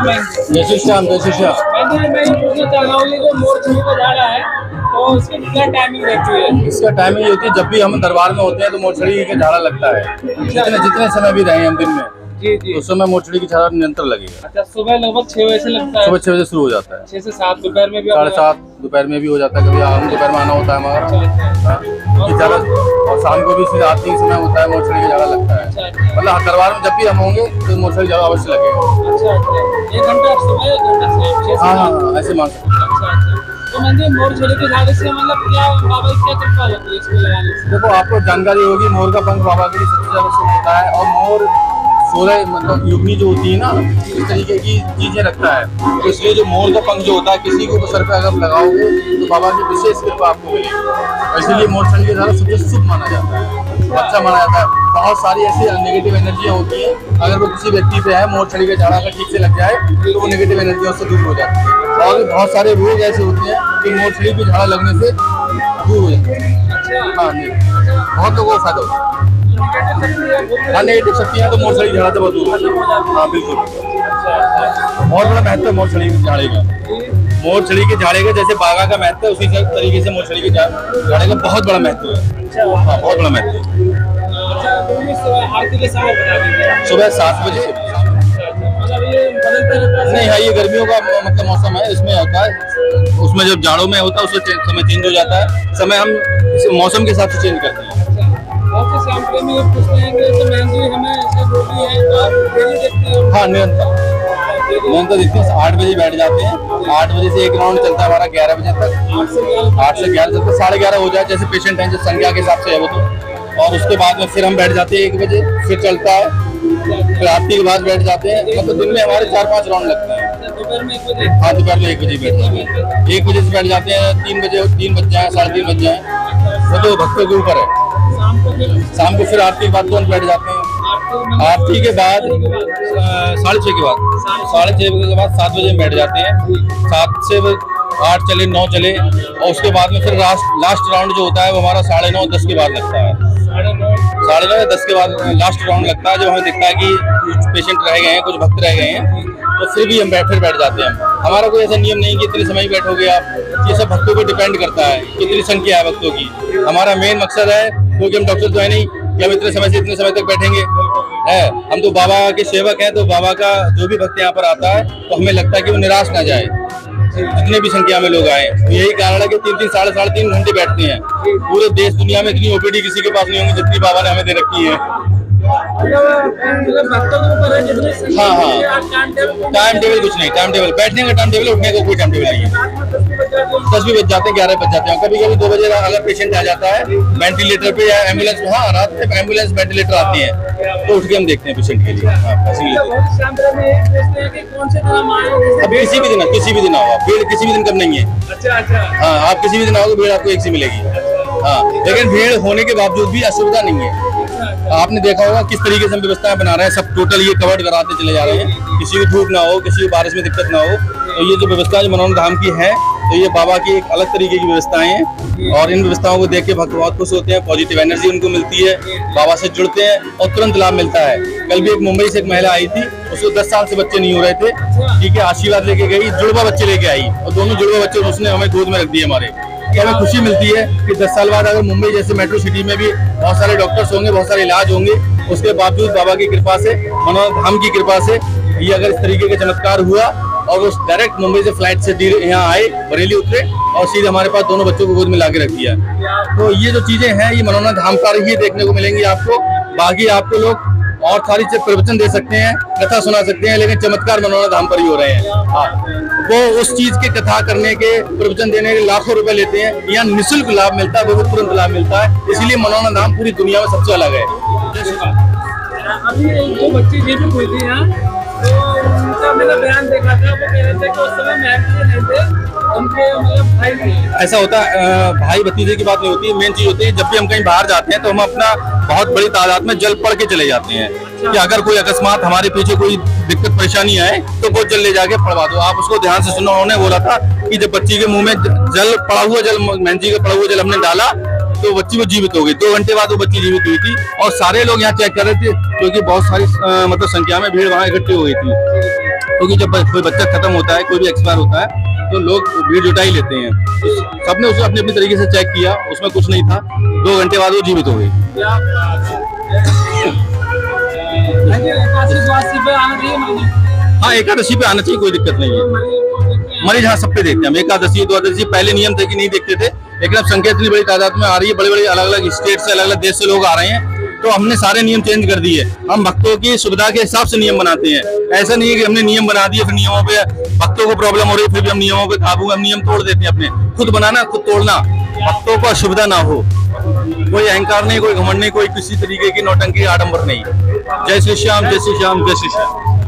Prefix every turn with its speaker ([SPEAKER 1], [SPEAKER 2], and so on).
[SPEAKER 1] नाम है इनके?
[SPEAKER 2] जैसे श्याम जैसे श्याम।
[SPEAKER 1] मैं ये पूछना चाह रहा हूँ, ये जो मोर छड़ी का झाड़ा है तो इसकी क्या टाइमिंग रहती है?
[SPEAKER 2] इसका टाइमिंग ये होती है, जब भी हम दरबार में होते हैं तो मोरछड़ी के झाड़ा लगता है। जितने जितने समय भी रहे हम दिन में,
[SPEAKER 1] जी जी।
[SPEAKER 2] तो उस समय मोरछड़ी की झाड़ा निरंतर लगेगा।
[SPEAKER 1] अच्छा, सुबह लगभग 6 बजे से लगता है?
[SPEAKER 2] सुबह 6 बजे शुरू हो जाता है,
[SPEAKER 1] 6 से 7 दोपहर में भी?
[SPEAKER 2] 7:30 दोपहर में भी हो जाता है, कभी हम दोपहर में आना होता है हमारा। ये झाड़ा और शाम को भी सीधा आरती के समय होता है, मोरछड़ी का झाड़ा लगता है। मतलब दरबार में जब भी हम होंगे तो मोरछड़ी झाड़ा अवश्य लगेगा।
[SPEAKER 1] अच्छा अच्छा, 1 घंटा सुबह 1 घंटा शाम?
[SPEAKER 2] हाँ, ऐसे मान सकते हैं।
[SPEAKER 1] अच्छा अच्छा। तो मंदिर मोर छड़ी के झाड़े से मतलब क्या बाबा की क्या कृपा होती है इसको लगाने से?
[SPEAKER 2] देखो, आपको जानकारी होगी, मोर का पंख बाबा के लिए सबसे ज्यादा शुभ होता है। और मोर 16 मतलब युगनी जो होती है ना, इस तरीके की चीजें रखता है। तो इसलिए जो मोर का पंख जो होता है, किसी को सर पे अगर लगाओगे तो बाबा की विशेष कृपा आपको मिलेगी। इसलिए मोर छड़ी के झाड़ा सबसे शुभ माना जाता है, अच्छा माना जाता है। बहुत सारी ऐसी नेगेटिव एनर्जियाँ होती हैं, अगर वो किसी व्यक्ति पे है, मोर छड़ी के झाड़ा अगर ठीक से लग जाए तो वो नेगेटिव एनर्जियों से दूर हो जाती है। और बहुत सारे रोग ऐसे होते हैं कि मोर छड़ी के झाड़ा लगने से दूर हो जाते हैं। हाँ जी, बहुत लोगों को फायदा होता है। हाँ, नेगेटिव शक्तियाँ तो मोरछड़ी झाड़ा से बहुत दूर होती है। हाँ बिल्कुल, बहुत बड़ा महत्व है मोरछड़ी के झाड़े का। मोरछड़ी के झाड़े का जैसे बागा का महत्व है, उसी तरीके से मोरछड़ी के झाड़े का बहुत बड़ा महत्व है। हाँ, बहुत बड़ा महत्व है।
[SPEAKER 1] आरती के समय बता दीजिए।
[SPEAKER 2] सुबह 7 बजे।
[SPEAKER 1] मतलब ये बदलता रहता है?
[SPEAKER 2] नहीं, हाँ, ये गर्मियों का मतलब मौसम है, इसमें होता है। उसमें जब जाड़ों में होता है उससे समय चेंज हो जाता है। समय हम मौसम के हिसाब से चेंज करते हैं।
[SPEAKER 1] बहुत से शाम में ये पूछते हैं कि जैसे बहन जी हमें ऐसे बोली है तो आप डेली देखते हो?
[SPEAKER 2] हाँ, निरंतर देखते हैं। 8 बजे बैठ जाते हैं, 8 बजे से एक राउंड चलता है हमारा 11 बजे तक। 8 से 11 तक 11:30 हो जाए, जैसे पेशेंट हैं, जो संख्या के हिसाब से है वो तो। और उसके बाद में फिर हम बैठ जाते हैं 1 बजे, फिर चलता है, फिर आरती के बाद बैठ जाते हैं। मतलब दिन में हमारे 4-5 राउंड लगते हैं।
[SPEAKER 1] दोपहर में 1 बजे?
[SPEAKER 2] हाँ, दोपहर में 1 बजे बैठ जाते हैं। 1 बजे से बैठ जाते हैं, 3 बज जाए, 3:30 बज जाए, वो तो भक्तों के ऊपर है। शाम को फिर आरती के बाद तुरंत बैठ जाते हैं। आरती के बाद 6:30 के बाद 6:30 बजे के बाद 7 बजे में बैठ जाते हैं। 7 से 8 चले 9 चले, और उसके बाद में फिर लास्ट राउंड जो होता है वो हमारा 9:30 10 के बाद लगता है। 9:30 या 10 के बाद लास्ट राउंड लगता है, जब हमें दिखता है कि कुछ पेशेंट रह गए हैं, कुछ भक्त रह गए हैं, तो फिर भी हम फिर बैठ जाते हैं। हमारा कोई ऐसा नियम नहीं कि इतने समय ही बैठोगे आप, ये सब भक्तों पे डिपेंड करता है कितनी संख्या है भक्तों की। हमारा मेन मकसद है, क्योंकि हम डॉक्टर तो है नहीं कि हम इतने समय से इतने समय तक बैठेंगे, है हम तो बाबा के सेवक हैं। तो बाबा का जो भी भक्त यहाँ पर आता है तो हमें लगता है कि वो निराश ना जाए, जितने भी संख्या में लोग आए। तो यही कारण है कि 3-3 साढ़े 3 घंटे बैठते हैं। पूरे देश दुनिया में इतनी ओपीडी किसी के पास नहीं होंगी जितनी बाबा ने हमें दे रखी है। हाँ हाँ, टाइम टेबल कुछ नहीं, टाइम टेबल बैठने का टाइम टेबल, उठने का कोई टाइम टेबल नहीं है। 10 भी बज जाते हैं, 11 बज जाते हैं, कभी कभी 2 बजे अगर पेशेंट आ जाता है वेंटिलेटर पे या एम्बुलेंस में। हाँ, रात में एम्बुलेंस वेंटिलेटर आती है तो उठ के हम देखते हैं पेशेंट के लिए। हाँ, अब किसी भी दिन आओ, भीड़ किसी भी दिन कम नहीं है।
[SPEAKER 1] अच्छा अच्छा।
[SPEAKER 2] हाँ, आप किसी भी दिन आओगे, भीड़ आपको एक सी मिलेगी। हाँ, लेकिन भीड़ होने के बावजूद भी असुविधा नहीं है। आपने देखा होगा किस तरीके से हम व्यवस्थाएं बना रहे हैं, सब टोटल ये कवर्ड कराते चले जा रहे हैं, किसी भी धूप ना हो, किसी भी बारिश में दिक्कत ना हो। तो ये जो व्यवस्था जो मनोरम धाम की है, तो ये बाबा की एक अलग तरीके की व्यवस्थाएं हैं। और इन व्यवस्थाओं को देख के भक्त बहुत खुश होते हैं, पॉजिटिव एनर्जी उनको मिलती है, बाबा से जुड़ते हैं और तुरंत लाभ मिलता है। कल भी एक मुंबई से एक महिला आई थी, उसको 10 साल से बच्चे नहीं हो रहे थे, ठीक है, आशीर्वाद लेके गई, जुड़वा बच्चे लेके आई, और दोनों जुड़वा बच्चे उसने हमें गोद में रख दिए हमारे। हमें खुशी मिलती है कि 10 साल बाद अगर मुंबई जैसे मेट्रो सिटी में भी बहुत सारे डॉक्टर्स होंगे, बहुत सारे इलाज होंगे, उसके बावजूद बाबा की कृपा से, मनोरम धाम की कृपा से ये अगर इस तरीके का चमत्कार हुआ और वो डायरेक्ट मुंबई से फ्लाइट से यहाँ आए, बरेली उतरे और सीधे हमारे पास दोनों बच्चों को गोद में ला के रख दिया। तो ये जो चीजें हैं, ये मनोरम धाम पर ही देखने को मिलेंगी आपको। बाकी आपको लोग और सारी चीज प्रवचन दे सकते हैं, कथा सुना सकते हैं, लेकिन चमत्कार मनोरम धाम पर ही हो रहे हैं। हाँ, वो उस चीज के कथा करने के, प्रवचन देने के लाखों रुपए लेते हैं, यहाँ निःशुल्क लाभ मिलता है, वो भी तुरंत लाभ मिलता है। इसीलिए मनोरम धाम पूरी दुनिया में सबसे अलग है।
[SPEAKER 1] अभी जो बच्ची जी भी हुई थी यहाँ, तो उनका मैंने बयान देखा था, वो कह रहे थे कि उस समय महंत नहीं थे, उनके मतलब भाई थे।
[SPEAKER 2] ऐसा होता है, भाई भतीजे की बात नहीं होती है। मेन चीज होती है, जब भी हम कहीं बाहर जाते हैं तो हम अपना बहुत बड़ी तादाद में जल पढ़ के चले जाते हैं कि अगर कोई अकस्मात हमारे पीछे कोई दिक्कत परेशानी आए तो वो जल ले जाके पढ़वा दो। आप उसको ध्यान से सुनो। उन्होंने बोला था कि जब बच्ची के मुंह में जल पड़ा हुआ जल, महंजी का पड़ा हुआ जल हमने डाला तो बच्ची वो जीवित हो गई। 2 घंटे बाद वो बच्ची जीवित हुई थी। और सारे लोग यहाँ चेक कर रहे थे, क्योंकि बहुत सारी मतलब संख्या में भीड़ वहाँ इकट्ठी हो गई थी। क्योंकि जब कोई बच्चा खत्म होता है, कोई भी एक्सपायर होता है, तो लोग भीड़ जुटा ही लेते हैं। तो सबने उसे अपने अपने तरीके से चेक किया, उसमें कुछ नहीं था। 2 घंटे बाद वो जीवित हो गई।
[SPEAKER 1] क्या बात है। एकादशी द्वादशी पे आना चाहिए मरीज।
[SPEAKER 2] हाँ, एकादशी पे आना चाहिए, कोई दिक्कत नहीं है। मरीज हाँ सब पे देखते हैं हम, एकादशी द्वादशी। पहले नियम थे कि नहीं देखते थे, लेकिन अब संख्या इतनी बड़ी तादाद में आ रही है, बड़े बड़े अलग अलग स्टेट से, अलग अलग देश से लोग आ रहे हैं, तो हमने सारे नियम चेंज कर दिए। हम भक्तों की सुविधा के हिसाब से नियम बनाते हैं। ऐसा नहीं है कि हमने नियम बना दिए, फिर नियमों पे भक्तों को प्रॉब्लम हो रही है, फिर भी हम नियमों पे काबू, हम नियम तोड़ देते हैं अपने। खुद बनाना, खुद तोड़ना, भक्तों को असुविधा ना हो। कोई अहंकार नहीं, कोई घमंड नहीं, कोई किसी तरीके की नौटंकी आडंबर नहीं। जय श्री श्याम, जय श्री श्याम, जय श्री श्याम।